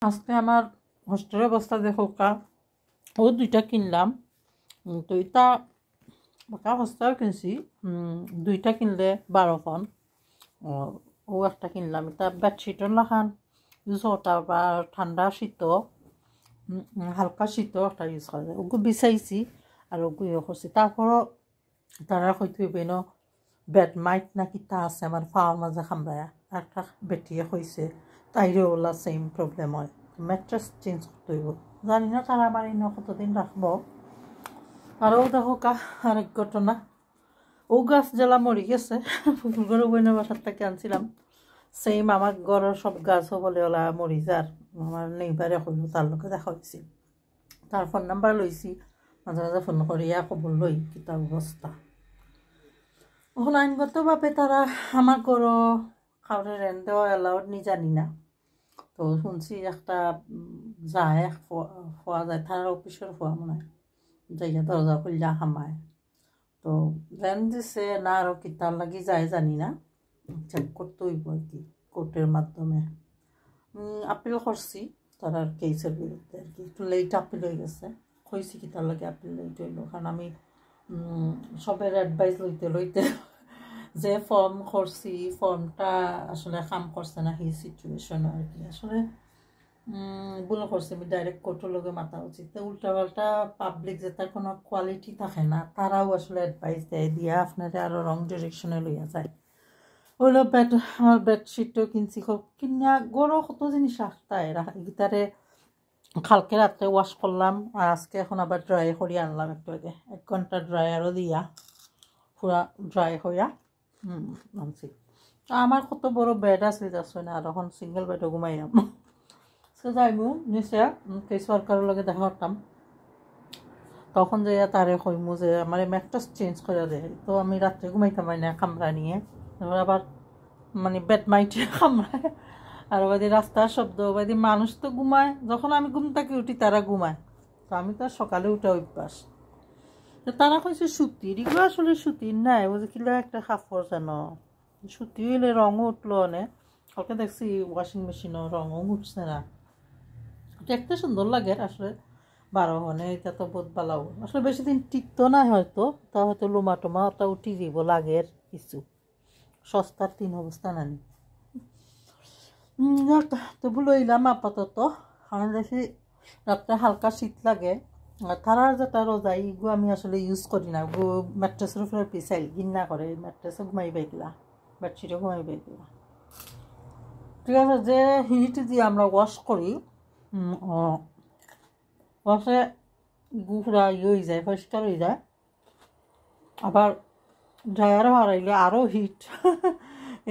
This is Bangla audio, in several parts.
আজকে আমার হোস্টেলের অবস্থা দেখো কা ও দুইটা কিনলাম তো এটা বাকা সস্তাও কিনছি দুইটা কিনলে 12 ও একটা কিনলাম এটা বেডশিটও লাখান ইউজ করতে বা ঠান্ডা শীত হালকা শীতও একটা ইউজ করা যায় ওগুলো বিচাইছি আর ওগুলো ইয়ে করছি তারপরও তারা হয়তো বেন বেড মাইট না কিতা আছে আমার ফাওয়ার মাঝে খামরায়া একটা বেটিয়ে হয়েছে তাইরে ওলা সেম প্রবলেম হয় ম্যাট্রেস চেঞ্জ করতে হইব জানি না তারা আমার ইনো কতদিন রাখবো আরও দেখো কা আরেক ঘটনা ও গাছ জ্বালা মরি গেছে ফুলগড় বইনের বাসার থেকে আনছিলাম সেম আমার ঘরের সব গাছও বলে ওলা মরি যার আমার নেইবারে হইল তার লোকে দেখা হয়েছি তার ফোন নাম্বার লইছি মাঝে মাঝে ফোন করিয়া খবর লই কিতা অবস্থা এখন আইনগতভাবে তারা আমার ঘরও কাউরে রেন্ট দেওয়া এলাউড নি জানি না তো শুনছি একটা যায় খোয়া যায় তার অফিসের খোয়া মনে হয় যাইয়া দরজা খুললা হামায় তো রেন্ট দিছে না আরও কিতার লাগি যায় জানি না চেক করতে হইব আর কি কোর্টের মাধ্যমে আপিল করছি তার কেসের বিরুদ্ধে আর কি একটু লেট আপিল হয়ে গেছে কইছি কি তার লাগে আপিল লেট হইল কারণ আমি সবের অ্যাডভাইস লইতে যে ফর্ম করছি ফর্মটা আসলে কাম করছে না সেই সিচুয়েশন আর কি আসলে ভুল করছে আমি ডাইরেক্ট কোর্টের লগে মাথা উচিত তো উল্টাপাল্টা পাবলিক যে তার কোনো কোয়ালিটি থাকে না তারাও আসলে অ্যাডভাইস দেয় দিয়া আপনারা আরও রং ডিরেকশনে লইয়া যায় হইলো আমার বেডশিটও কিনছি কিনা গরো কত জিনিস রাখতায় গিটারে কালকে রাত্রে ওয়াশ করলাম আর আজকে এখন আবার ড্রাই করিয়ে আনলাম একটু আগে 1 ঘন্টা ড্রায়ারও দিয়া পুরা ড্রাই হইয়া আনছি আমার কত বড় বেড আছে যাচ্ছে না আর এখন সিঙ্গেল বেডও ঘুমাইলাম সে যাইমু নিচে কেস ওয়ার্কারের লগে দেখা করতাম তখন যে তারে কইমু যে আমার ম্যাট্রেস চেঞ্জ করে দেয় তো আমি রাত্রে ঘুমাইতাম না কামরা নিয়ে আবার মানে বেড মাইটে কামড়ায় আর ওবাদি রাস্তার শব্দ ওবাদি মানুষ তো ঘুমায় যখন আমি ঘুম থেকে উঠি তারা ঘুমায় তো আমি তো সকালে উঠে অভ্যাস তো তারা কইছে সুতির এগুলো আসলে সুতির নাই ও যে কিলা একটা কাপড় যেন সুতি হইলে রঙও উঠলো অনেক কালকে দেখছি ওয়াশিং মেশিনও রঙও উঠছে না দেখতে সুন্দর লাগে আসলে 12 হনে এটা তো বহুত ভালো আসলে বেশি দিন টিকতো না হয়তো তা হয়তো লোমা টোমা ওটা উঠি দিব লাগে কিছু সস্তার 3 অবস্থা নানি তবু লইলাম আপাতত কারণ দেখি রাত্রে হালকা শীত লাগে আর তারার যেটা রোজাই এগুলো আমি আসলে ইউজ করি না গো ম্যাট্রেসের উপরে পিছাই ঘিন্না করে ম্যাট্রেসে ঘুমাইবে গেলা বেডশিটে ঘুমাইবে গেলা ঠিক আছে যে হিট দিয়ে আমরা ওয়াশ করি ওয়াশে গুড়া হয়ে যায় পরিষ্কার হয়ে যায় আবার ড্রায়ারও হারাইলে আরও হিট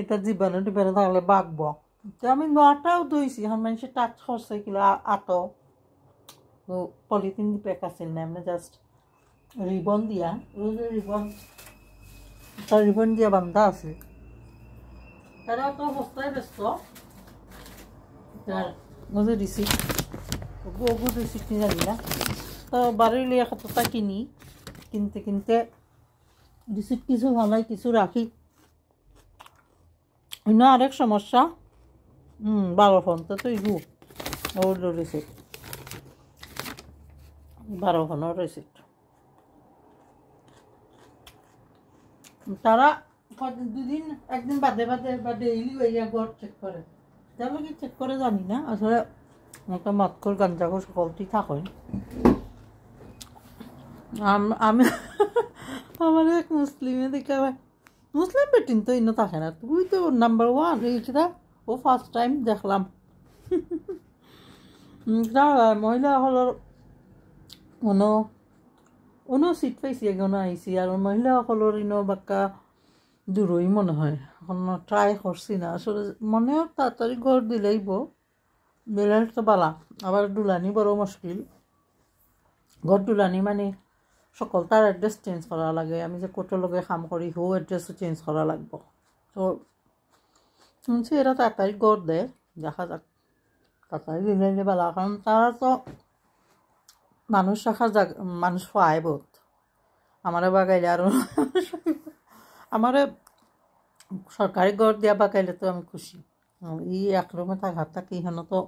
এটা জীবাণু টিবাণু থাকলে বাগব তো আমি নোয়াটাও ধুইছি এখন মানুষের টাচ করছে কিলো আটো তো পলিথিন প্যাক আছিল না এমনি জাস্ট রিবন দিয়া রিবন দিয়া বান্ধা আছে তারা তো সস্তায় ব্যস্ত যে রিসিপ্ট ওগু রিসিপ্ট নিয়ে জানি না তো বাড়ির লিয়ে কতটা কিনতে রিসিপ্ট কিছু ভালোই কিছু রাখি অন্য আরেক সমস্যা 12 ফোন তো ইগু ওর রিসিপ্ট 12 ফোনের রিসিপ্ট তারা দুদিন একদিন বাদে বা ডেইলি ওইয়া ঘর চেক করে তাহলে কি চেক করে জানি না আসলে একটা মৎকর গাঞ্জাকর সকলটি থাকেন আমি আমার এক মুসলিমে দেখে মুসলিম বেটিন তো ইনো থাকে না তুই তো নাম্বার 1 এইটা ও ফার্স্ট টাইম দেখলাম মহিলা হলের অনো সিট পাইছি এগোনো আইসি আর মহিলা হলের ইনো বাক্কা দূরই মনে হয় এখন ট্রাই করছি না আসলে মনেও তাড়াতাড়ি ঘর দিলেইব দিলে তো বালা আবার দুলানি বড় মুশকিল ঘর দুলানি মানে সকল তার অ্যাড্রেস চেঞ্জ করা লাগে আমি যে কোর্টের লগে কাম করি হো অ্যাড্রেসও চেঞ্জ করা লাগবো তো শুনছি এরা তাড়াতাড়ি ঘর দেয় দেখা যাক তাড়াতাড়ি দিলে বালা কারণ তারা তো মানুষ রাখার মানুষ পায় বহুত আমারে বাগাইলে আরও আমারে সরকারি ঘর দিয়া বাগাইলে তো আমি খুশি এই এক রুমে থাকার থাকি এখানে তো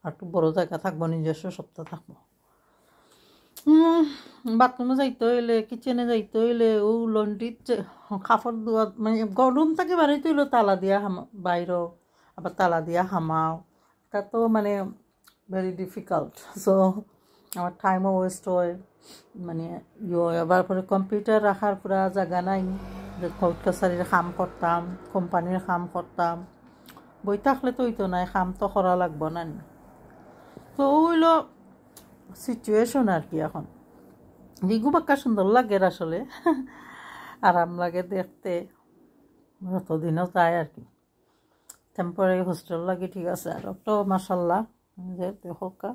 আর একটু বড় জায়গা থাকবো, নিজস্ব সপ্তাহ থাকবো। বাথরুমে যাইতে হইলে, কিচেনে যাইতে হইলে, ও লন্ড্রিত কাপড় ধোয়া, মানে রুম থেকে বাড়িতে হইলেও তালা দিয়া বাইরও, আবার তালা দিয়া হামাও, তা তো মানে ভেরি ডিফিকাল্ট। সো আমার টাইমও ওয়েস্ট হয়, মানে আবার পরে কম্পিউটার রাখার পুরা জায়গা নাই, যে কোর্ট কাছারির কাম করতাম, কোম্পানির কাম করতাম, বই থাকলে তো হইতো নাই, কাম তো করা লাগবো না। তো হইল সিচুয়েশন আর কি। এখন দিঘু বাক্কা সুন্দর লাগে আসলে, আরাম লাগে দেখতে, যতদিনও যায় আর কি। টেম্পোরারি হোস্টেল লাগে ঠিক আছে, আর তো মাসাল্লাহ যে দেখা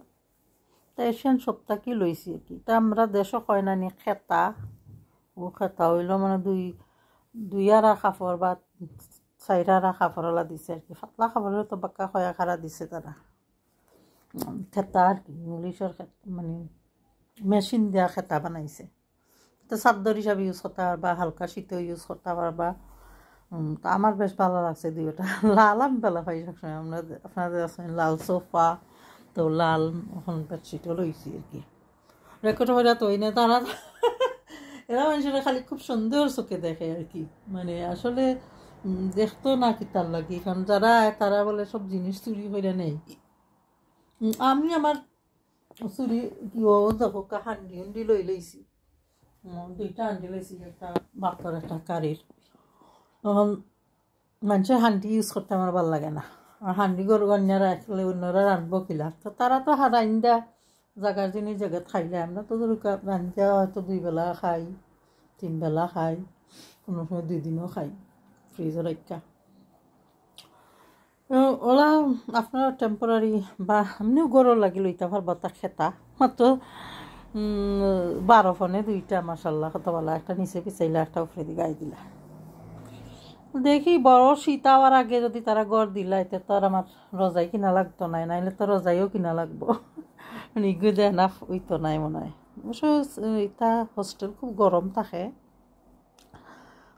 তা এশিয়ান সপ্তাহ কি লইছি আর কি। তা আমরা দেশও কয় না নি খেতা, ও খেতা হইল মানে দুই আড়া কাপড় বা চাইরা কাপড়লা দিছে আর কি। পাতলা কাপড় তো বাক্কা কয়া খারা দিছে তারা, খেতা আর কি, ইংলিশের মানে মেশিন দিয়া খেতা বানাইছে। তো চাদর হিসাবে ইউজ করতে পারবা, হালকা শীতেও ইউজ করতে পারবা। তো আমার বেশ ভালো লাগছে দুইটা। লাল আমি ভালো পাই সবসময়, আপনাদের লাল সোফা, তো লাল এখন বেডশিটও লইছি আর কি। রেকর্ড হয়ে তো না তারা, এরা মানুষেরা খালি খুব সুন্দর চোখে দেখে আর কি, মানে আসলে দেখতো না কি তার লাগে, কারণ যারা তারা বলে সব জিনিস চুরি করে নেই। আমি আমার চুরি কিও দেখো হান্ডি হুন্ডি লই লইছি, দুইটা হান্ডি লইছি, একটা বাপর একটা কারির। তখন মানুষের হান্ডি ইউজ করতে আমার ভালো লাগে না, আর হান্ডি গরু অন্যরা আসলে অন্যরা রাঁধবো কিলা, তো তারা তো রান্দা জায়গার জিনিস জায়গায় খাইলে, আমরা তো রান্ধা হয়তো 2 বেলা খাই, 3 বেলা খাই, কোনো সময় 2 দিনও খাই ফ্রিজে রাখা। ওলা আপনার টেম্পোরারি বা এমনিও গরু লাগি লইতে পারবা তা খেতা, মাত্র 12 ফোনে 2টা মাসাল্লাহ কত বলা, একটা নিচে পিছাইলা, একটা উপরে দিয়ে গায়ে দিলা। দেখি বড় শীত হওয়ার আগে যদি তারা গড় দিলা, এতে তো আর আমার রজাই কিনা লাগতো নাই, নাইলে তো রজাইও কিনা লাগবো, মানে গুড এনাফ ওইতো নাই মনে হয়। অবশ্য এটা হোস্টেল খুব গরম থাকে,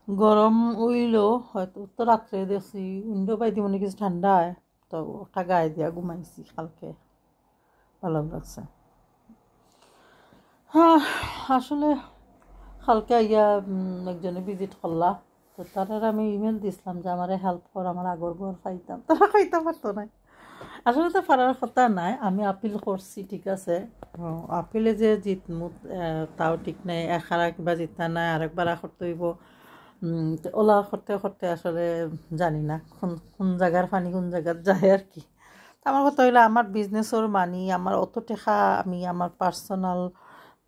গরম উইলেও হয়তো তো রাত্রে দেখছি উইন্ডো পাইতে মনে কিছু ঠান্ডা হয়, তো ওটা গায়ে দিয়া ঘুমাইছি কালকে, ভালো লাগছে। হ্যাঁ আসলে কালকে আইয়া একজনে ভিজিট করলা, তো তারা আমি ইমেল দিছিলাম যে আমার হেল্প কর, আমার আগর ঘর পাইতাম, তারা খাইতে পারতো না। আসলে তো পারার কথা নাই, আমি আপিল করছি ঠিক আছে, আপিলে যে জিতমু তাও ঠিক নাই, এখারা কিবা জিতা নাই, আরেকবার করতে হইব। ওলা করতে করতে আসলে জানি না কোন জায়গার পানি কোন জায়গার যায় আর কি। আমার কথা হইলে আমার বিজনেসের মানি, আমার অত টাকা আমি আমার পার্সোনাল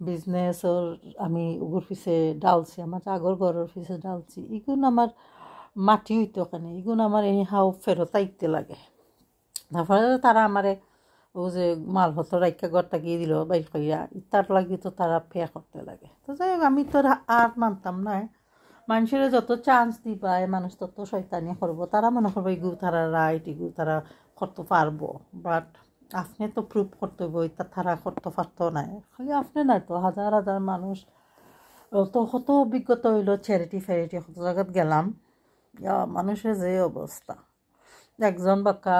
বিজনেসের আমি ওগুর পিছে ডালছি, আমার আগর ঘরের পিছে ডালছি, এগুলো আমার মাটি হইতো ওখানে, এগুলো আমার এই হাও ফেরত আইতে লাগে। তারপরে তারা আমারে ও যে মালপত্র রাইকা ঘর তাকিয়ে দিল বাইর করিয়া, তার লাগে তো তারা পে করতে লাগে। তো যাই হোক আমি তো আর মানতাম না, মানুষের যত চান্স দিবায় মানুষ তত শয়তানি করবো, তারা মনে করবো এগু তারা রাইট, এগু তারা করতে পারবো, বাট আপনি তো প্রুভ করতে হইব এটা তারা করতে পারতো না। খালি আপনি নাই তো হাজার হাজার মানুষ, তো কত অভিজ্ঞতা হইলো চ্যারিটি ফ্যারিটি কত জায়গাত গেলাম, মানুষের যে অবস্থা। একজন বাক্কা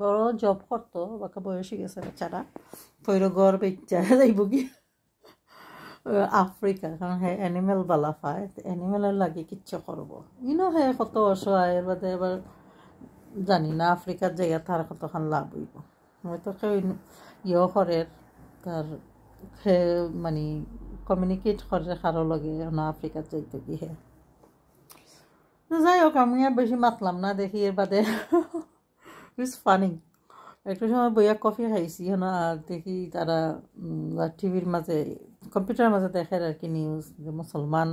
বড় জব করতো, বাক্কা বয়সী গেছে বেচারা, পৈর ঘর বেচা যাইব কি আফ্রিকা, কারণ হ্যাঁ অ্যানিমেল বালা পায়, অ্যানিমেলের লাগে কিচ্ছু করবো হ্যাঁ কত অসহায়, এর বাদে এবার জানি না আফ্রিকার জায়গা তার কতখান লাভ হইব। হয়তো কেউ করে তার মানে কমিউনিকেট করে কারো লগে আফ্রিকার যাইতে কি হ্যাঁ। যাই হোক আমি আর বেশি মাতলাম না, দেখি এর বাদে ইটস ফানি। একটু সময় বইয়া কফি খাইছি আর দেখি তারা টিভির মাঝে কম্পিউটারের মাঝে দেখে আর কি নিউজ, যে মুসলমান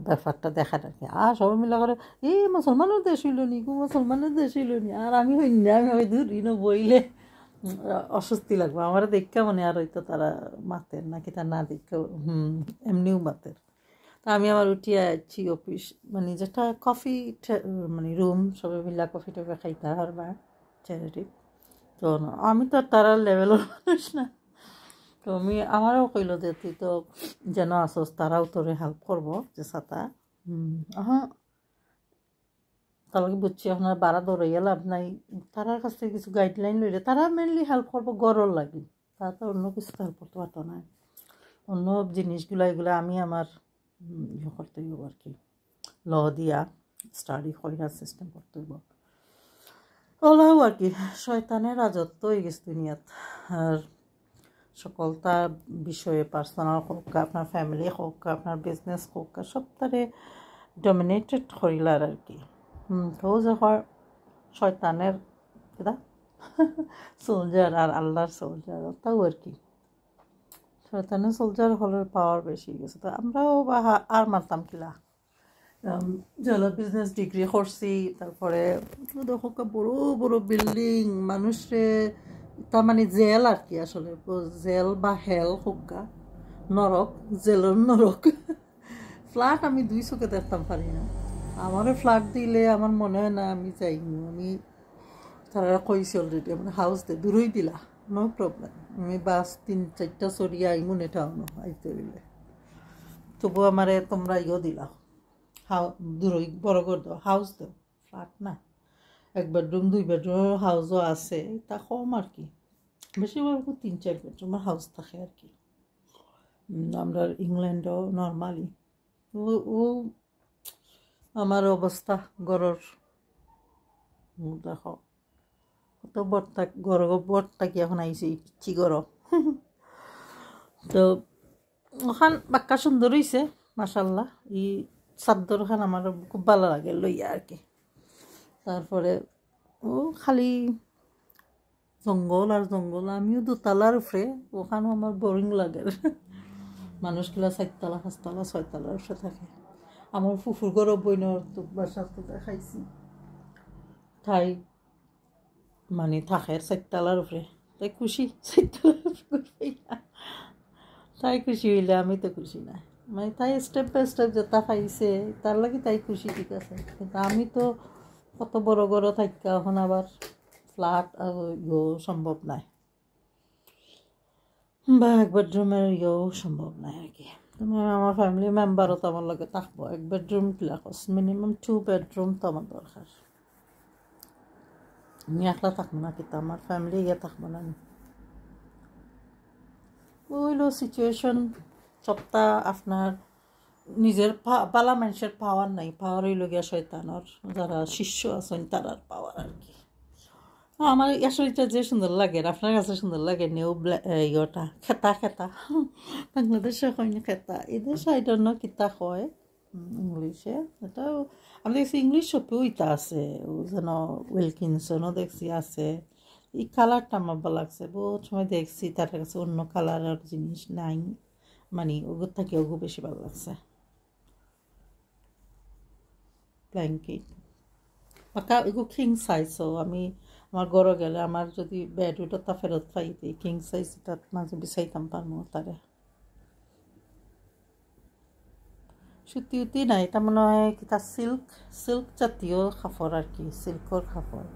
ব্যাপারটা দেখার আর কি, আর সবাই মিলা করে এই মুসলমানের দেশ হইল নি, মুসলমানের দেশ হইল নি, আর আমি হইনি, আমি ওই দূর বইলে অস্বস্তি লাগবে আমার দেখা, মনে আর হয়তো তারা মাতের নাকি তার না দেখা এমনিও মাতের। তা আমি আমার উঠিয়ে আছি অফিস, মানে যেটা কফি মানে রুম, সবাই মিলা কফি টফি খাইতে পারবা চ্যারিটি। তো আমি তো তারা লেভেলের মানুষ না, তো আমি আমারও কইল যে তুই তো যেন আসস, তারাও তোরে হেল্প করবো যে সাতা। হ্যাঁ তাহলে বুঝছি আপনার বাড়া দৌড়াইয়া লাভ নাই তারার কাছ থেকে কিছু গাইডলাইন লইলে তারা মেনলি হেল্প করবো গরর লাগি তারা তো অন্য কিছু হেল্প করতে পারতো না অন্য জিনিসগুলো এগুলো আমি আমার ইয়ে করতে হইব আর কি ল দিয়া স্টাডি কইরা সিস্টেম করতে হইব ওলাও আর কি শয়তানের রাজত্ব হয়ে গেছে দুনিয়াত আর সকলটা বিষয়ে পার্সোনাল হোক আপনার ফ্যামিলি হোক আপনার বিজনেস হোক সবটারে ডমিনেটেড করিলার আর কি তো যে হয় শয়তানের কিনা সোলজার আর আল্লাহর সোলজার তাও আর কি শয়তানের সোলজার হলের পাওয়ার বেশি গেছে তো আমরাও বা আর মারতাম কিলা জেলা বিজনেস ডিগ্রি করছি তারপরে দেখো বড় বড় বিল্ডিং মানুষে তার মানে জেল আর কি আসলে জেল বা হেল হোকা নরক জেলের নরক ফ্ল্যাট আমি 2 চোখে দেখতাম পারি না আমারও ফ্ল্যাট দিলে আমার মনে হয় না আমি যাইনি আমি তারা কইছি অলরেডি আমার হাউস দে দূরই দিলা নো প্রবলেম আমি বাস 3-4টা সরিয়া আইমুন এটাও না আইতে হইলে তবু আমারে তোমরা ইও দিলা দূরই বড় করে দাও হাউস দাও ফ্ল্যাট না 1 বেডরুম 2 বেডরুম হাউসও আছে তা কম আর কি বেশিরভাগ 3-4 বেডরুমের হাউস থাকে আর কি আমরা ইংল্যান্ডও নর্মালি ও আমার অবস্থা গরর দেখো তো বরটা কি এখন আইসি পিচ্ছি গরম তো ওখান বাক্কা সুন্দর হয়েছে মাশাল্লাহ এই চাদর খান আমার খুব ভালো লাগে লইয়া আর কি তারপরে ও খালি জঙ্গল আর জঙ্গল আমিও 2তলার উপরে ওখানেও আমার বোরিং লাগে মানুষগুলা 4তলা 5তলা 6তলার উপরে থাকে আমার ফুফুর ঘর বইনর তো বাসার তো দেখাইছি তাই মানে থাকে 4তলার উপরে তাই খুশি 4তলার উপরে তাই খুশি হইলে আমি তো খুশি না মানে তাই স্টেপ বাই স্টেপ যেটা পাইছে তার লাগে তাই খুশি ঠিক আছে কিন্তু আমি তো কত বড় বড় থাকা এখন আবার ফ্ল্যাট ইয়েও সম্ভব নাই বা 1 বেডরুমের ইয়েও সম্ভব নাই আর কি আমার ফ্যামিলি মেম্বারও তো আমার লগে থাকবো 1 বেডরুম ক্লাস মিনিমাম 2 বেডরুম তো আমার দরকার আমি একলা থাকবো না কিন্তু আমার ফ্যামিলি গিয়ে থাকবো না ওইলো সিচুয়েশন সবটা আপনার নিজের পালা মানুষের পাওয়ার নাই পাওয়ার হইল গিয়া শয়তানোর যারা শিষ্য আছেন তারার পাওয়ার আর কি আমার আসলে যে সুন্দর লাগে আপনার কাছে সুন্দর লাগে নিউ ইয়েটা খেতা খেতা বাংলাদেশে হয় না খেতা এদের সাইড অন্য কিতা হয় ইংলিশে এটাও আমি দেখছি ইংলিশ শপেও ইটা আছে ও যেন উইলকিনসনও দেখছি আছে এই কালারটা আমার ভালো লাগছে বহুত সময় দেখছি তার কাছে অন্য কালারের জিনিস নাই মানে ওগুলো থেকে ওগুলো বেশি ভালো লাগছে ব্ল্যাঙ্কেট বাকা এগুলো কিং সাইজও আমি আমার ঘরে গেলে আমার যদি বেড উঠা ফেরত পাইতে কিং সাইজ তার মাঝে বিচাইতাম পারবো তারে সুতি উতি নাই এটা মনে হয় কিতা সিল্ক জাতীয় কাপড় আর কি সিল্কর কাপড়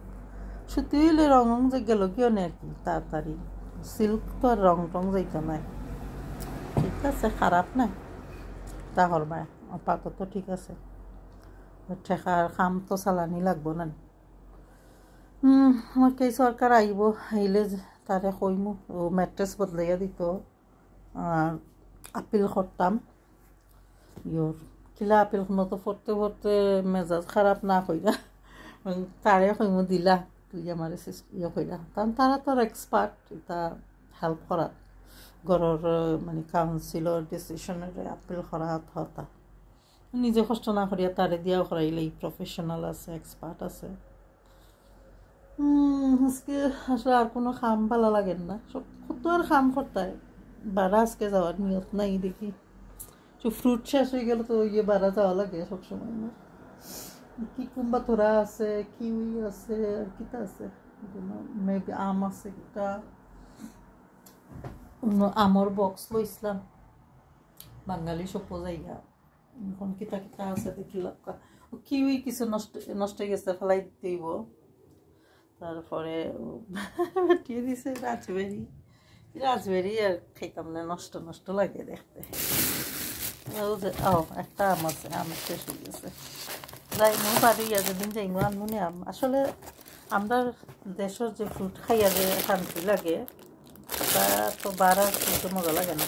সুতি হইলে রং যে গেল কিও নেই আর কি তাড়াতাড়ি সিল্ক তো আর রং টং যাইতো নাই ঠিক আছে খারাপ না তা করবা আপাতত ঠিক আছে ঠেকার খাম তো চালানি লাগবো না আমার কে সরকার আইব আইলে তারে কইমু ও ম্যাট্রেস বদলাইয়া দিত আর আপিল করতাম ইয়োর কিলা আপিলখনো তো পড়তে পড়তে মেজাজ খারাপ না কইরা তারে কইমু দিলা তুই আমার ইয়ে কইরা কারণ তারা তোর এক্সপার্ট এটা হেল্প করা ঘরের মানে কাউন্সিলর ডিসিশনের আপিল করা হতা নিজে কষ্ট না করিয়া তারে দিয়াও করাইলে প্রফেশনাল আছে এক্সপার্ট আছে আজকে আসলে আর কোনো খাম ভালো লাগে না সব কত আর খাম করতে বাড়া আজকে যাওয়ার নিয়ত নাই দেখি ফ্রুট শেষ হয়ে গেলে তো ইয়ে বাড়া যাওয়া লাগে সবসময় না কি কুম্বা তোরা আছে কিউই আছে আর কিটা আছে মেবি আম আছে কিটা আমর বক্স লইছিলাম বাঙালি সপো জায়গা এখন কিতা কিতা আছে দেখিলাম কিউই কিছু নষ্ট হয়ে গেছে ফেলাই দিতেইব তারপরে দিয়ে দিছে রাজবেরি আর খাইতাম না নষ্ট নষ্ট লাগে দেখতে ও একটা আম আছে আম শেষ হয়ে গেছে যাইমু পারি যেদিন যাইমু আনমু নিয়াম আসলে আমরা দেশের যে ফ্রুট খাইয়া যে শান্তি লাগে তা তো বাড়া কিন্তু মজা লাগে না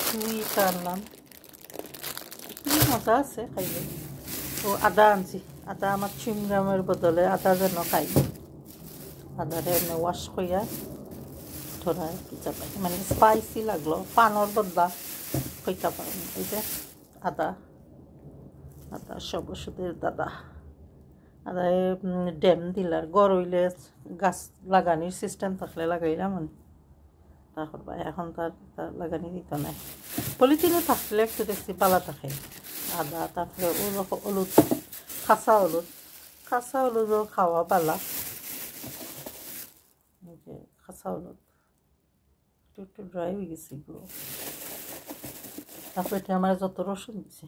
সুইটা আনলাম কি মজা আছে খাইলে তো আদা আনছি আদা আমার চুইংগামের বদলে আদা যেন খাই আদারে এমনি ওয়াশ করিয়া থোড়া কি চাপাই মানে স্পাইসি লাগলো পানোর বদলা কইতা পারেন এই যে আদা আদা সব ওষুধের দাদা আদা ড্যাম দিলার গড় হইলে গাছ লাগানির সিস্টেম থাকলে লাগাইলাম তারপর এখন তার লাগানি দিত নাই পলিথিনে থাকলে একটু দেখছি পালা থাকে আদা তারপরে হলুদ খাসা হলুদও খাওয়া পালা যে খাসা হলুদ একটু ড্রাই হয়ে গেছে এগুলো তারপরে এটা আমার যত রসুন দিছে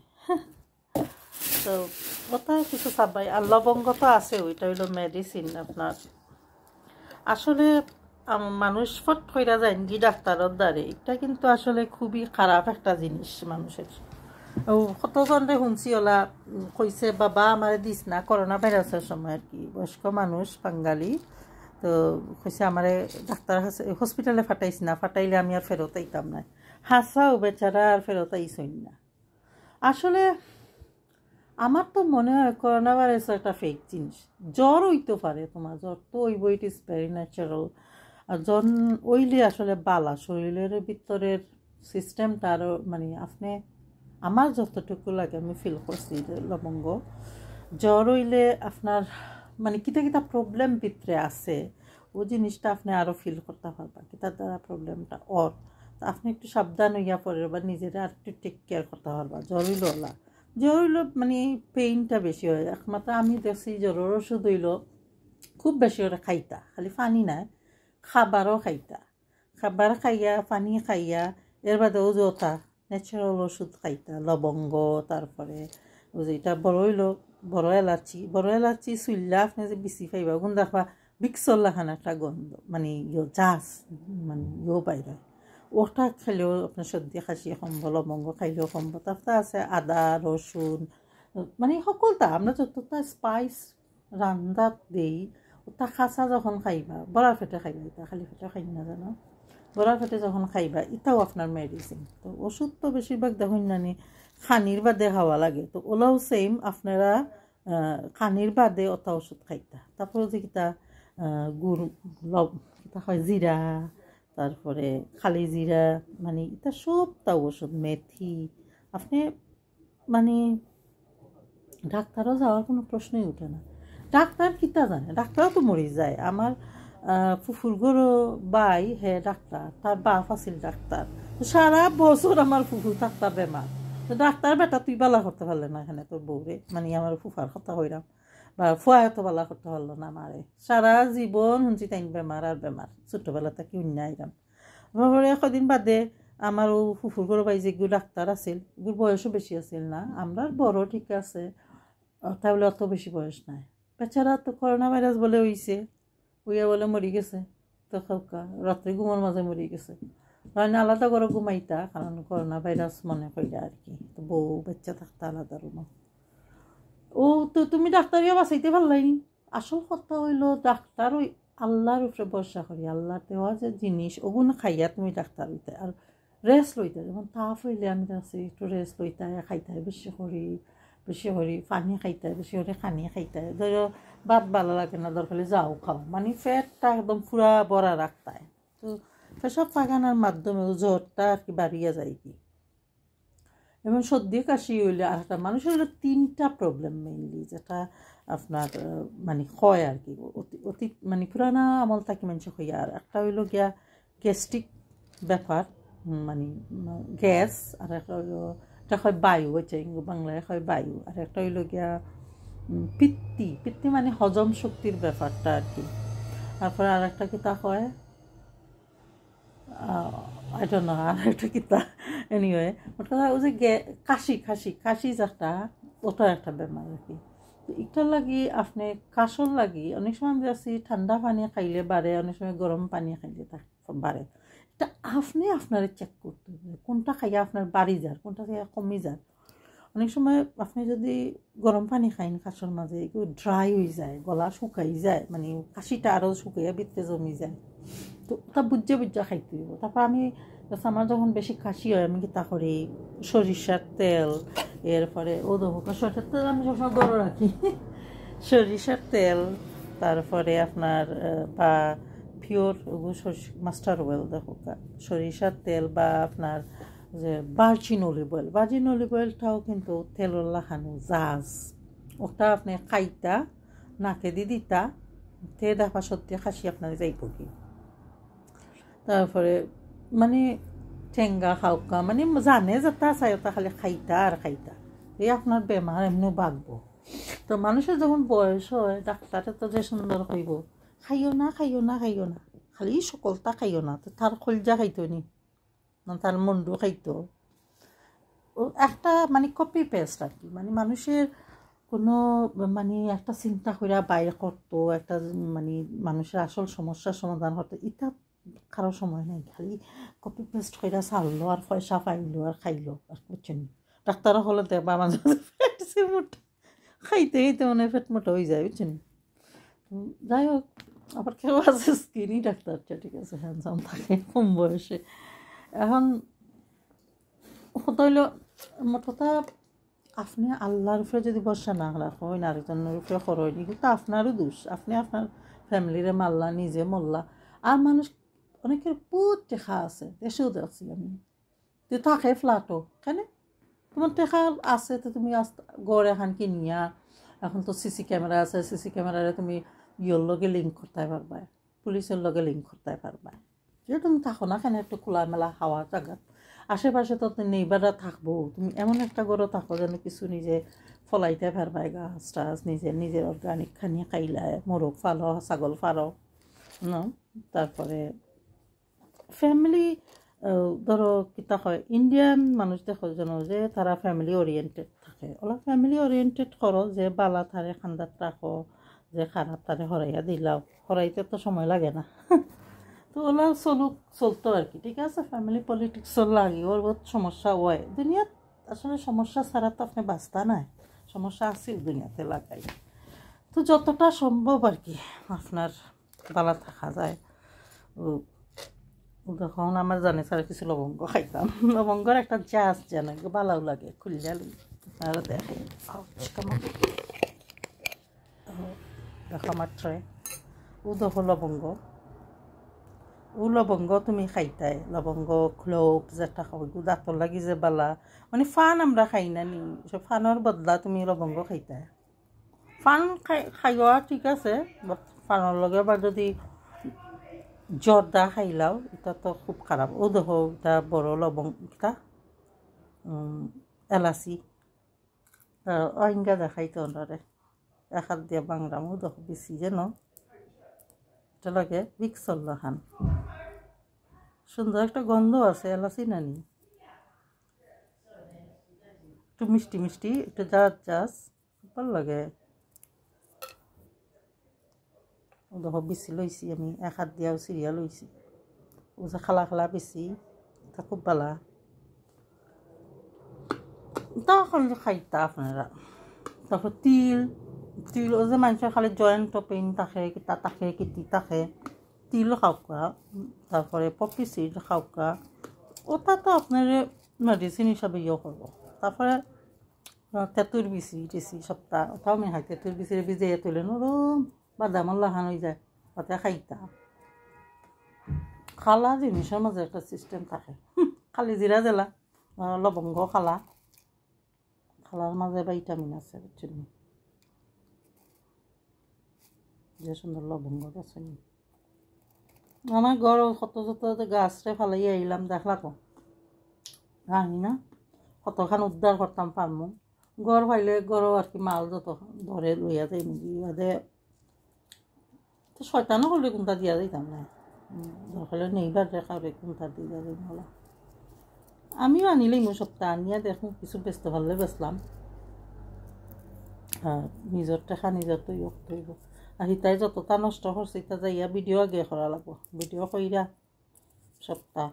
তো কোথায় কিছু চাবাই আর লবঙ্গ তো আছে ওইটা হইলো মেডিসিন আপনার আসলে মানুষ ফট কইরা যায় কি ডাক্তারের দ্বারে এটা কিন্তু আসলে খুবই খারাপ একটা জিনিস মানুষের কতজনরে শুনছি ওলা কইছে বাবা আমার দিস না করোনা ভাইরাসের সময় আর কি বয়স্ক মানুষ বাঙালি তো কইছে আমারে ডাক্তার হসপিটালে ফাটাইছ না ফাটাইলে আমি আর ফেরত আইতাম না হাসাও বেচারা আর ফেরত আইসই না আসলে আমার তো মনে হয় করোনা ভাইরাস একটা ফেক জিনিস জ্বর হইতে পারে তোমার জ্বর তো হইব ইট ইজ ভেরি ন্যাচারাল আর জ্বর ওইলে আসলে বালা শরীরের ভিতরের সিস্টেমটা আরও মানে আপনি আমার যতটুকু লাগে আমি ফিল করছি লবঙ্গ জ্বর হইলে আপনার মানে কিতা কিতা প্রবলেম ভিতরে আছে ও জিনিসটা আপনি আরও ফিল করতে পারবা কিতার দ্বারা প্রবলেমটা ওর আপনি একটু সাবধান হইয়া পড়ে বা নিজেরা আর একটু টেক কেয়ার করতে পারবা জ্বর হইল মানে পেইনটা বেশি হয় একমাত্র আমি দেখছি জ্বরের ওষুধ হইল খুব বেশি ওরা খাইতা খালি পানি নাই খাবারও খাইতা খাবার খাইয়া পানি খাইয়া এর বাদেও যথা ন্যাচারাল ওষুধ খাইতা লবঙ্গ তারপরে ওই যে এটা বড় এলাচি চুইল্লা আপনি যে বেশি পাইবা গুণ দেখবা বিক্সল্লাখান একটা গন্ধ মানে জাস মানে বাইরে ওটা খাইলেও আপনার সর্দি খাসি কমব লবঙ্গ খাইলেও কমব তারপরে আছে আদা রসুন মানে সকলটা আমরা যতটা স্পাইস রান্নাত দেই ওটা খাসা যখন খাইবা বড়ার ফেটে খাইবা এটা খালি ফেটে খাই না জানো বড়ার ফেটে যখন খাইবা এটাও আপনার মেডিসিন তো ওষুধ তো বেশিরভাগ দেখুন নানি খানির বাদে খাওয়া লাগে তো ওলাও সেম আপনারা খানির বাদে ওটা ওষুধ খাইতা তারপরে যে কিতা গুড় কিতা হয় জিরা তারপরে খালি জিরা মানে এটা সবটা ওষুধ মেথি আপনি মানে ডাক্তারও যাওয়ার কোনো প্রশ্নই ওঠে না ডাক্তার কিতা জানে ডাক্তারও তো মরে যায় আমার ফুফুর গরো বাই হে ডাক্তার তার বাপ আছিল ডাক্তার সারা বছর আমার ফুফুর থাকতা বেমার তো ডাক্তার বেটা তুই বালা করতে পারলে না এখানে তোর বউরে মানে আমার ফুফার কথা হইরাম বা ফুয়া এত বালা করতে পারলো না আমারে সারা জীবন শুনছি তাই বেমার আর বেমার ছোট্টবেলাতে কি উন্না আইরাম ভাবরে কদিন বাদে আমার ও ফুফুর গরো বাই যে ডাক্তার আছিল এগুলো বয়সও বেশি আছিল না আমরা বড় ঠিক আছে তাহলে অত বেশি বয়স নাই বেচারা তো করোনা ভাইরাস বলে হইছে হইয়া বলে মরি গেছে তো খাওকা রাত্রে ঘুমার মাঝে মরি গেছে মানে আলাদা করে ঘুমাইতা কারণ করোনা ভাইরাস মনে কইরা আর কি তো বউ বাচ্চা থাকতে আলাদা রুমে ও তো তুমি ডাক্তারিও বাঁচাইতে পারলাইনি আসল কথা হইল ডাক্তার ওই আল্লাহর উপরে ভরসা করি আল্লাহর দেওয়া যে জিনিস ওগুলো খাইয়া তুমি ডাক্তার হইতে আর রেস্ট লইতে যেমন তাপ হইলে আমি দেখছি একটু রেস্ট লইতে খাইতে বেশি করি পানি খাইতে বেশি করে খানি খাইতে ধরো ভাত ভালো লাগে না দরকার যাও খাও মানে পেটটা একদম পুরা বড়া রাখতায় তো পেশাব পায়খানার মাধ্যমে জ্বরটা আর কি বাড়িয়ে যায় কি এবং সর্দি কাশি হইলে আর একটা মানুষের হলো 3টা প্রবলেম মেইনলি যেটা আপনার মানে হয় আর কি অতি মানে পুরানা আমল থাকি মানুষ হয় আর একটা হইল গিয়া গ্যাস্ট্রিক ব্যাপার মানে গ্যাস আর একটা হইলো এটা হয় বায়ু হচ্ছে বাংলায় হয় বায়ু আর একটা হইল গিয়া পিত্তি মানে হজম শক্তির ব্যাপারটা আর কি তারপরে আর একটা কিতা হয় I don't know আর একটা কিতা এনিওয়ে ওর কথা ওই যে কাশি যেটা ওটা একটা বেমার আর কি একটার লাগি আপনি কাশর লাগি অনেক সময় আমি যাচ্ছি ঠান্ডা পানি খাইলে বাড়ে অনেক সময় গরম পানি খাইলে বাড়ে এটা আপনি আপনারে চেক করতে হবে কোনটা খাইয়া আপনার বাড়ি যার কোনটা খাইয়া কমে যার অনেক সময় আপনি যদি গরম পানি খাইন কাশর মাঝে একটু ড্রাই হয়ে যায়, গলা শুকাই যায়, মানে কাশিটা আরও শুকাইয়া ভিতরে জমি যায়। তো ওটা বুঝে খাইতে হইব। তারপর আমি আমার যখন বেশি কাশি হয় আমি কিতা করি, সরিষার তেল, এরপরে সরিষার তেল আমি সবসময় গরম রাখি। সরিষার তেল, তারপরে আপনার বা পিওর মাস্টার অয়েল, দেখো সরিষার তেল বা আপনার যে ভার্জিন অলিভ অয়েলটাও কিন্তু তেলের লাগানো জাজ, ওটা আপনি খাইতা নাকে দি দিতা, তে দেখা সত্যি খাসি আপনার যাইব কি। তারপরে মানে ঠেঙ্গা খাওকা, মানে জানে যেটা চাই ওটা খালি খাইতা আর খাইতা, এই আপনার বেমার এমনিও বাগবো। তো মানুষের যখন বয়স হয় ডাক্তারে তো যে সুন্দর কইব খাইও না খালি সকলটা খাইও না, তো তার খলজা খাইতো নি, তার মন্ডু খাইতো। ও একটা মানে কপি পেস্ট আর কি, মানে মানুষের কোনো মানে একটা চিন্তা করে বাইরে করতো, একটা মানে মানুষের আসল সমস্যার সমাধান করতো, এটা কারো সময় নেই, খালি কপি পেস্ট করে চাললো আর পয়সা পাইলো আর খাইলো আর বুঝছেন। ডাক্তার হলে দেখবা মাঝে মাঝে মোটা খাইতে মানে পেট মোটা হয়ে যায়, বুঝছেন। যাই হোক, আবার কেউ আছে স্কিনি ডাক্তারটা, ঠিক আছে, হ্যান্ডসাম থাকে কম বয়সে। এখন হইল মোটটা আপনি আল্লাহর উপরে যদি ভরসা না রাখেন, আরেকজনের উপরে খরচ নি, কিন্তু আপনারও দোষ, আপনি আপনার ফ্যামিলিরে মারলা, নিজে মরলা। আর মানুষ অনেকের বহুত টেকা আছে, দেশেও দেখছি আমি, তুই থাকে ফ্ল্যাটও, কেন তোমার টেকা আছে, তো তুমি গড় এখান কিনিয়া, এখন তো সিসি ক্যামেরা আছে, সিসি ক্যামেরারে তুমি ইয়োর লগে লিঙ্ক করতে পারবা, পুলিশের লগে লিঙ্ক করতে পারবা, যে তুমি থাকো না কেন একটু খোলামেলা হাওয়া জায়গাত, আশেপাশে তো নেইবাররা থাকবো, তুমি এমন একটা গরো থাকো যেন কিছু নিজে ফলাইতে পারবাই, গাছ টাছ নিজের অর্গানিক খানি খাইলায়, মোরগ ফালো, ছাগল ফালো ন। তারপরে ফ্যামিলি, ধরো কিতা হয় ইন্ডিয়ান মানুষ দেখো যেন যে তারা ফ্যামিলি ওরিয়েন্টেড থাকে, ওলা ফ্যামিলি ওরিয়েন্টেড করো, যে বালা তারে খান্দাত রাখো, যে খারাপ তারে হরাইয়া দিলাও, হরাইতে তো সময় লাগে না। তো ওলা চলতো আর কি, ঠিক আছে। ফ্যামিলি পলিটিক্স লাগে, ওর বহুত সমস্যা হয় দুনিয়াত, আসলে সমস্যা ছাড়া তো আপনি বাঁচতা নাই, সমস্যা আছে দুনিয়াতে লাগাই। তো যতটা সম্ভব আর কি আপনার বালা থাকা যায়। তখন আমার জানে স্যার কিছু লবঙ্গ খাইতাম, লবঙ্গর একটা জাস জানে বালাও লাগে, খুললে আর দেখে দেখো মাত্র ও দেখো লবঙ্গ তুমি খাইতাই, লবঙ্গ ক্লোভ যেটা খাও দাঁতর লাগি যে বালা, মানে ফান আমরা খাই না নি, ফানের বদলা তুমি লবঙ্গ খাইতাই। ফান খাইয়া ঠিক আছে, বাট ফানের লগে আবার যদি জর্দা খাইলাও এটা তো খুব খারাপ। ও দেখো এটা বড় লবঙ্গটা এলাচি অহিংগা দেখাইতো ওনারে এক হাত দিয়ে বাংরাম, ও দেখো বেশি যেন এটা লাগে বিক্সল্লা খান, সুন্দর একটা গন্ধ আছে, এলাচি নানি, একটু মিষ্টি একটু জাস ভালো লাগে। ও দেখো বেশি লইছি আমি, এক হাত দিয়াও সিরিয়া লইছি, ও যে খালা বেশি এটা খুব ভালা, তখন খাইতা আপনারা। তারপর তিল ও যে মানুষের খালি জয়েন্ট পেইন থাকে, কিতা থাকে কিতি থাকে, তিল খাওয়া, তারপরে পপি সিড খাওয়া, ওটা তো আপনার মেডিসিন হিসাবে ইয়ে করবো। তারপরে তেঁতুর বিচি সপ্তাহ ওটাও আমি খাই, তেঁতুর বিচিরে ভিজিয়ে তুলে নরম বাদামর লাহান হয়ে যায়, ওটা খাইতা। খালা জিনিসের মাঝে একটা সিস্টেম থাকে, খালি জিরা জেলা লবঙ্গ খালার মাঝে ভাইটামিন আছে, বুঝছেন, যে সুন্দর লবঙ্গ আছে। আমার ঘর কত গাছরে ফালাই আইলাম, দেখলা তো জানি না কতখান উদ্ধার করতাম পারমু, গড় ফাইলে গড় আর কি মাল যত ধরে লইয়া যাই নাকি বাদে, তো শয়তানও করলে কোনটা দিয়া যাইতাম না, দরকার নেইবার দেখাবে কোনটা দিয়া যাই বলা। আমিও আনিলেই মোৰ সপ্তাহ আনিয়া দেখুন কিছু ব্যস্ত ভালে বেচলাম, হ্যাঁ নিজের টেকা নিজের তো ইয়ে করতে হইব। আর সিতাই যতটা নষ্ট করছে ইতা যাইয়া ভিডিও আগে করা লাগবো, ভিডিও কইরা সপ্তাহ।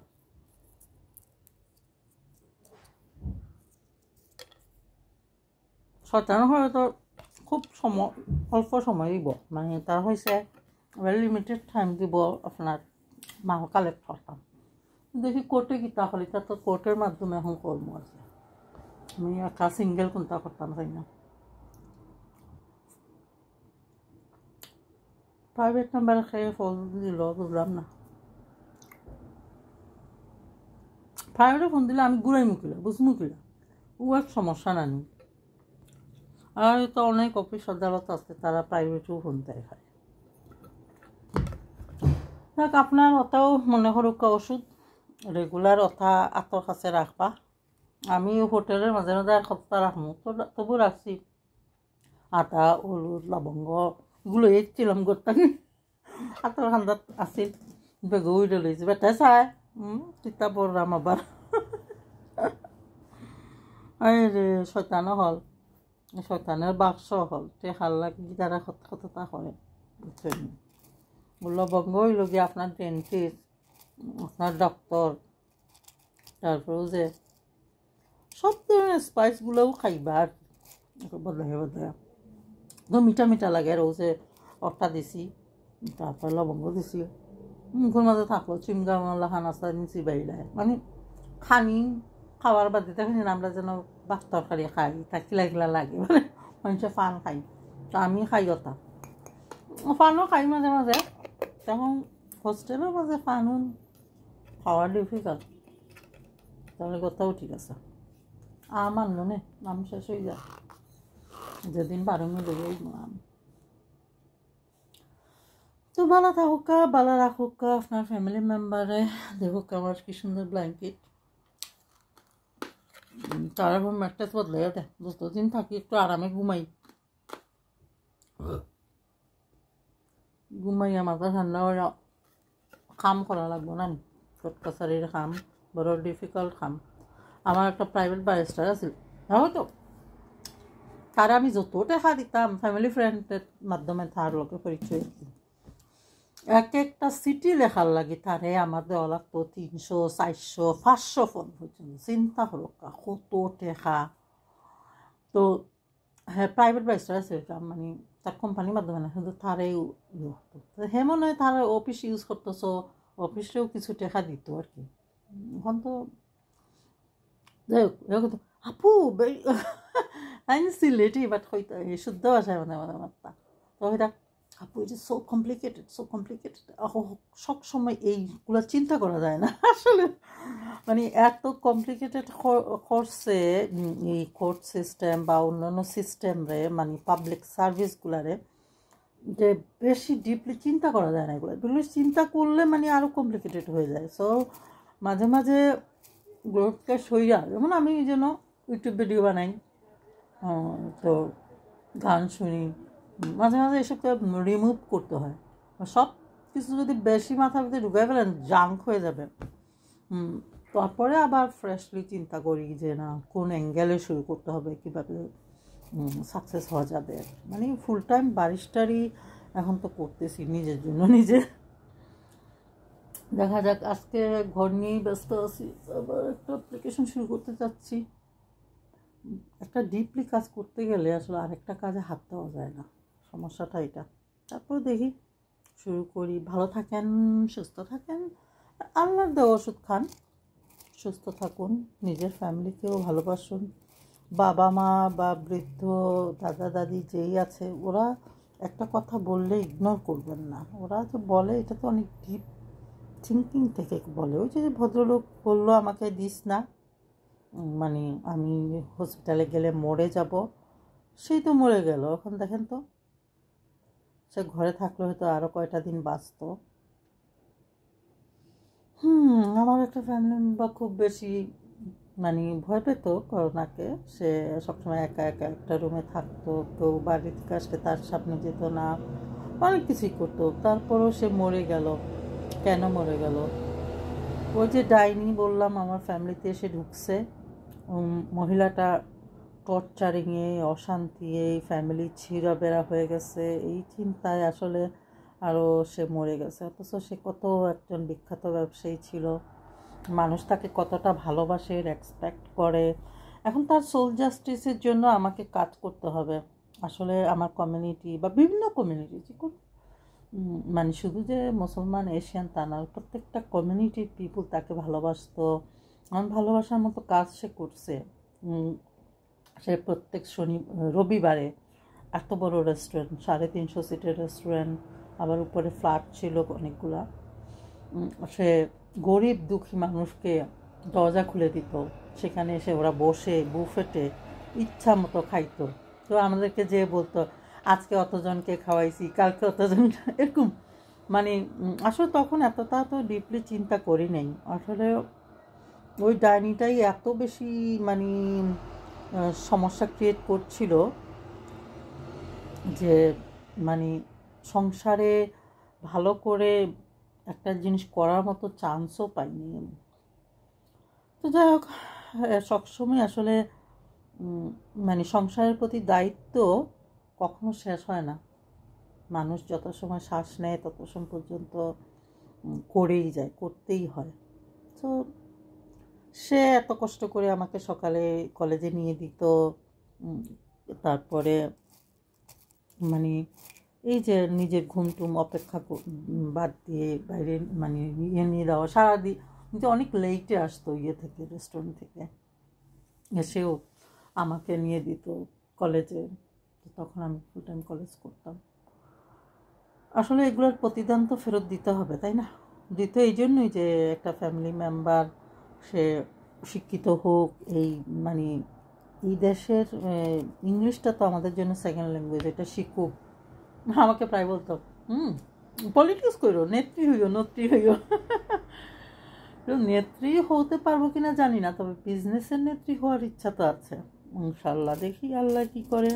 শয়তান হলে তো খুব অল্প সময় দিব, মানে তার হয়েছে ভেরি লিমিটেড টাইম দিব আপনার মাল কালেক্ট করতাম। দেখি কোর্টে গীতা হলে তা তো কোর্টের মাধ্যমে এখন কর্ম আছে, আমি একা সিঙ্গেল কোনটা করতাম চাই না। প্রাইভেট নাম্বার খেয়ে ফোন দিল বুঝলাম না। প্রাইভেটে ফোন দিলে আমি ঘুরাই মুখিলা বুঝমুখিলা ও এক সমস্যা নানি। আর তো অনেক অফিস আদালত আছে, তারা প্রাইভেটেও ফোন দেয় খায়। দেখ আপনার অতাও মনে করুক ওষুধ রেগুলার অথা আতর কাছে রাখবা। আমি হোটেলের মাঝে মাঝে আর সপ্তাহ রাখবো তো তবু রাখছি। আটা হলুদ লবঙ্গ এগুলো এসছিলাম গোটাকে আতর খান্দাত আছিল বেগো উঠে লইছি বেটাই চাই তিতা পড়লাম আবার। এই রে শয়তানও হল, শয়তানের বাক্স হল তে হাল্লা কি তারা কতটা করে বুঝছেন। লবঙ্গ হইল গিয়ে আপনার ডেন্টিস্ট, আপনার ডক্টর, তারপরেও যে সব ধরনের স্পাইসগুলোও খাইবা আর বদলাই বদলাই তো মিঠা মিঠা লাগে। আর ও যে অটা দিছি, তারপর লবঙ্গ দিছি, মুখের মাঝে থাকলো চিমগাম লাহা নাস্তা নিচি বাইরে, মানে খানি খাওয়ার বাদে দেখেন আমরা যেন ভাত তরকারি খাই তা কিলা কিলা লাগে, মানে মানুষের ফান খাই। তো আমি খাই ওটা ফানও খাই মাঝে মাঝে, তখন হোস্টেলের মাঝে ফানও খাওয়া ডিফিকাল্ট। তাহলে কথাও ঠিক আছে আমার নে নাম শেষ হয়ে যায় যেদিন 12 মিনিট নাম। তো ভালো থাকুক, ভালো রাখুক আপনার ফ্যামিলি মেম্বারে। দেখুক আমার কি সুন্দর ব্ল্যাঙ্কেট, তারা ঘুম ম্যাট্রেস বদলে দেয়। যতদিন থাকি একটু আরামে ঘুমাই মাথা ঠান্ডা হয়ে কাম করা লাগবো না, কোর্ট কাছারির কাম বড় ডিফিকাল্ট কাম। আমার একটা প্রাইভেট ব্যারিস্টার আছিল, হয়তো তারা আমি যত টাকা দিতাম ফ্যামিলি ফ্রেন্ডের মাধ্যমে তার লোকে পরিচয় এক একটা সিটি লেখার লাগে তারে আমার দেওয়া লাগতো 300, 400, 500 ফোন পর্যন্ত। চিন্তা করো কত টেকা। তো হ্যাঁ প্রাইভেট ব্যারিস্টার আছে, মানে তার কোম্পানির মাধ্যমে না, কিন্তু তারাই ইয়ে হতো। হে মনে হয় তারা অফিস ইউজ করতেছো, অফিসেও কিছু টাকা দিত আর কি। এখন তো যাই হোক এরকম তো আপু আমি সিলেটি বাট হয়তো শুদ্ধ ভাষায় মানে মানে মাত্রা তো হয়তো আপু এটা সো কমপ্লিকেটেড সব সময় এইগুলো চিন্তা করা যায় না আসলে, মানে এত কমপ্লিকেটেড করছে এই কোর্ট সিস্টেম বা অন্যান্য সিস্টেমরে, মানে পাবলিক সার্ভিসগুলারে, যে বেশি ডিপলি চিন্তা করা যায় না। এগুলো চিন্তা করলে মানে আরও কমপ্লিকেটেড হয়ে যায়। সো মাঝে মাঝে গ্রোথকে সইয়া, যেমন আমি যেন ইউটিউব ভিডিও বানাই, তো গান শুনি, মাঝে মাঝে এসবকে রিমুভ করতে হয়। সব কিছু যদি বেশি মাথার ভিতরে ঢুকাই ফেলেন জাঙ্ক হয়ে যাবে। তারপরে আবার ফ্রেশলি চিন্তা করি যে না কোন অ্যাঙ্গেলে শুরু করতে হবে, কীভাবে সাকসেস হওয়া যাবে। মানে ফুল টাইম ব্যারিস্টারি এখন তো করতেছি নিজের জন্য নিজে। দেখা যাক, আজকে ঘর নিয়েই ব্যস্ত আছি, আবার একটা অ্যাপ্লিকেশন শুরু করতে চাচ্ছি। একটা ডিপলি কাজ করতে গেলে আসলে আরেকটা কাজে হাত দেওয়া যায় না, সমস্যাটা এটা। তারপর দেখি শুরু করি। ভালো থাকেন, সুস্থ থাকেন, আল্লাহর দেওয়া ওষুধ খান, সুস্থ থাকুন, নিজের ফ্যামিলিকেও ভালোবাসুন। বাবা মা বা বৃদ্ধ দাদা দাদি যেই আছে ওরা একটা কথা বললে ইগনোর করবেন না। ওরা তো বলে এটা তো অনেক ডিপ থিঙ্কিং থেকে বলে। ওই যে ভদ্রলোক বললো আমাকে দিস না, মানে আমি হসপিটালে গেলে মরে যাব, সেই তো মরে গেল। এখন দেখেন তো সে ঘরে থাকলে হয়তো আরও কয়টা দিন বাঁচত। আমার একটা ফ্যামিলি মেম্বার খুব বেশি মানে ভয় পেত করোনাকে। সে সবসময় একা একা একটা রুমে থাকতো, কেউ বাড়ি থেকে আসলে তার সামনে যেত না, অনেক কিছুই করতো। তারপরেও সে মরে গেল। কেন মরে গেল? ওই যে ডাইনি বললাম আমার ফ্যামিলিতে এসে ঢুকছে, মহিলাটা টর্চারিংয়ে, অশান্তি, এই ফ্যামিলি ছিঁড়াবেড়া হয়ে গেছে, এই চিন্তায় আসলে আরও সে মরে গেছে। অথচ সে কত একজন বিখ্যাত ব্যবসায়ী ছিল, মানুষ তাকে কতটা ভালোবাসে, রেসপেক্ট করে। এখন তার সোল জাস্টিসের জন্য আমাকে কাজ করতে হবে। আসলে আমার কমিউনিটি বা বিভিন্ন কমিউনিটি যে মানে শুধু যে মুসলমান এশিয়ান তা না, প্রত্যেকটা কমিউনিটির পিপুল তাকে ভালোবাসতো। আমার ভালোবাসার মতো কাজ সে করছে। সে প্রত্যেক রবিবারে এত বড় রেস্টুরেন্ট, 350 সিটের রেস্টুরেন্ট, আবার উপরে ফ্ল্যাট ছিল অনেকগুলা। সে গরিব দুঃখী মানুষকে দরজা খুলে দিত, সেখানে এসে ওরা বসে বুফেটে ইচ্ছা মতো খাইতো। তো আমাদেরকে যে বলতো আজকে অতজনকে খাওয়াইছি, কালকে অতজন, এরকম। মানে আসলে তখন এতটা তো ডিপলি চিন্তা করি নাই। আসলে ওই ডাইনিটাই এত বেশি মানে সমস্যা ক্রিয়েট করছিল যে মানে সংসারে ভালো করে একটা জিনিস করার মতো চান্সও পাইনি। তো যাই হোক, সবসময় আসলে মানে সংসারের প্রতি দায়িত্ব কখনো শেষ হয় না। মানুষ যত সময় শ্বাস নেয় তত সময় পর্যন্ত করেই যায়, করতেই হয়। তো সে এত কষ্ট করে আমাকে সকালে কলেজে নিয়ে দিত, তারপরে মানে এই যে নিজের ঘুমটুম অপেক্ষা বাদ দিয়ে বাইরে মানে নিয়ে দেওয়া সারাদিন, কিন্তু অনেক লেটে আসতো থেকে রেস্টুরেন্ট থেকে, এসেও আমাকে নিয়ে দিত কলেজে। তখন আমি ফুল টাইম কলেজ করতাম। আসলে এগুলোর প্রতিদান তো ফেরত দিতে হবে, তাই না? দিতে এই জন্যই যে একটা ফ্যামিলি মেম্বার সে শিক্ষিত হোক। এই মানে এই দেশের ইংলিশটা তো আমাদের জন্য সেকেন্ড ল্যাঙ্গুয়েজ, এটা শিখুক। আমাকে প্রায় বলতো পলিটিক্স করো, নেত্রী হইও, নেত্রী হইও। নেত্রী হতে পারবো কিনা জানি না, তবে বিজনেসের নেত্রী হওয়ার ইচ্ছা তো আছে। ইনশাল্লাহ দেখি আল্লাহ কি করে,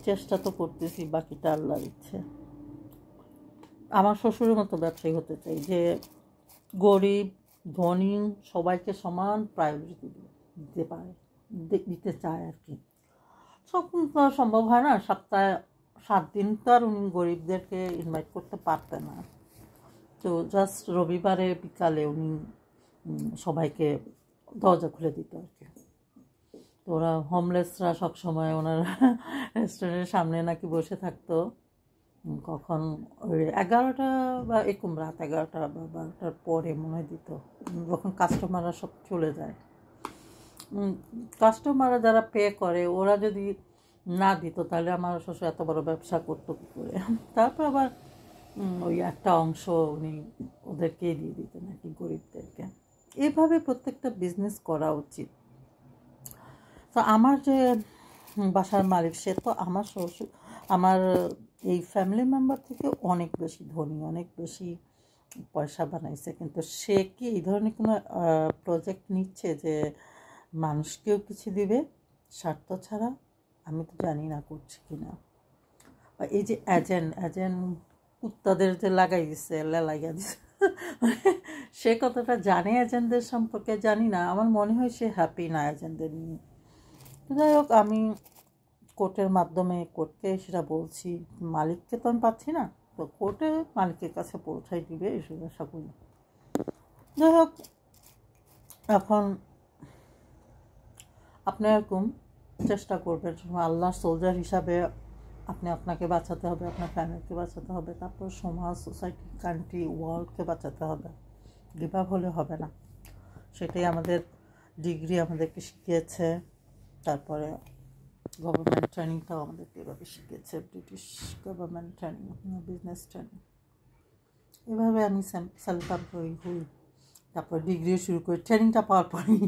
চেষ্টা তো করতেছি, বাকিটা আল্লাহর ইচ্ছে। আমার শ্বশুরের মতো ব্যবসায়ী হতে চাই, যে গরিব ধনী সবাইকে সমান প্রায়োরিটি দিতে পারে, দিতে চায় আর কি। সব তো সম্ভব হয় না, সপ্তাহে 7 দিন তো আর উনি গরিবদেরকে ইনভাইট করতে পারতেন না। তো জাস্ট রবিবারে বিকালে উনি সবাইকে দরজা খুলে দিত আর কি। তো ওরা হোমলেসরা সবসময় ওনার রেস্টুরেন্টের সামনে নাকি বসে থাকতো। কখন ওই 11টা বা এরকম রাত 11টা বা 12টার পরে মনে হয় দিত, যখন কাস্টমাররা সব চলে যায়। কাস্টমাররা যারা পে করে ওরা যদি না দিত তাহলে আমার শ্বশুর এত বড় ব্যবসা করতো কী করে। তারপর আবার ওই একটা অংশ উনি ওদেরকেই দিয়ে দিতেন আর কি, গরিবদেরকে। এভাবে প্রত্যেকটা বিজনেস করা উচিত। তো আমার যে বাসার মালিক, সে তো আমার শ্বশুর আমার এই ফ্যামিলি মেম্বার থেকে অনেক বেশি ধনী, অনেক বেশি পয়সা বানাইছে, কিন্তু সে কি এই ধরনের কোনো প্রজেক্ট নিচ্ছে যে মানুষকেও কিছু দিবে স্বার্থ ছাড়া? আমি তো জানি না করছি কি না। এই যে এজেন্ট কুত্তাদের যে লাগাই দিচ্ছে, লাগিয়ে দিচ্ছে, সে কতটা জানে এজেন্টদের সম্পর্কে জানি না। আমার মনে হয় সে হ্যাপি না এজেন্টদের নিয়ে। যাই হোক, আমি কোর্টের মাধ্যমে কোর্টকে সেটা বলছি, মালিককে তো আমি পাচ্ছি না, তো কোর্টে মালিকের কাছে পৌঁছাই দিবে এসব আশা করি। যাই হোক, এখন আপনি এরকম চেষ্টা করবেন আল্লাহর সোলজার হিসাবে। আপনি আপনাকে বাঁচাতে হবে, আপনার ফ্যামিলিকে বাঁচাতে হবে, তারপর সমাজ, সোসাইটি, কান্ট্রি, ওয়ার্ল্ডকে বাঁচাতে হবে। গিভ আপ হলে হবে না, সেটাই আমাদের ডিগ্রি আমাদেরকে শিখিয়েছে। তারপরে গভর্নমেন্ট ট্রেনিংটাও আমাদেরকে এভাবে শিখিয়েছে, British government training, business training. এভাবে আমি সেলফ এমপ্লয়ি হই। তারপর ডিগ্রিও শুরু করি, ট্রেনিংটা পাওয়ার পরেই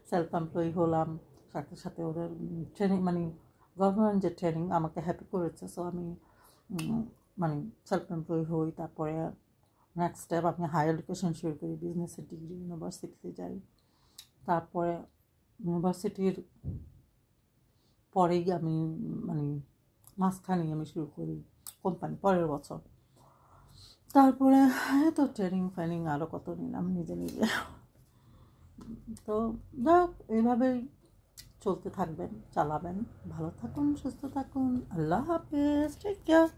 সেলফ এমপ্লয়ি হলাম। সাথে সাথে ওদের ট্রেনিং মানে গভর্নমেন্ট যে ট্রেনিং আমাকে হ্যাপি করেছে, সো আমি মানে সেলফ এমপ্লয়ি হই। তারপরে নেক্সট স্টেপ আমি হায়ার এডুকেশন শুরু করি, বিজনেসের ডিগ্রি, ইউনিভার্সিটিতে যাই। তারপরে ইউনিভার্সিটির পরেই আমি মানে মাঝখানেই আমি শুরু করি কোম্পানি, পরের বছর। তারপরে তো ট্রেনিং ফ্রেনিং আরও কত নিলাম নিজে নিজে। তো যাক, এইভাবেই চলতে থাকবেন, চালাবেন। ভালো থাকুন, সুস্থ থাকুন। আল্লাহ হাফেজ, টেক কেয়ার।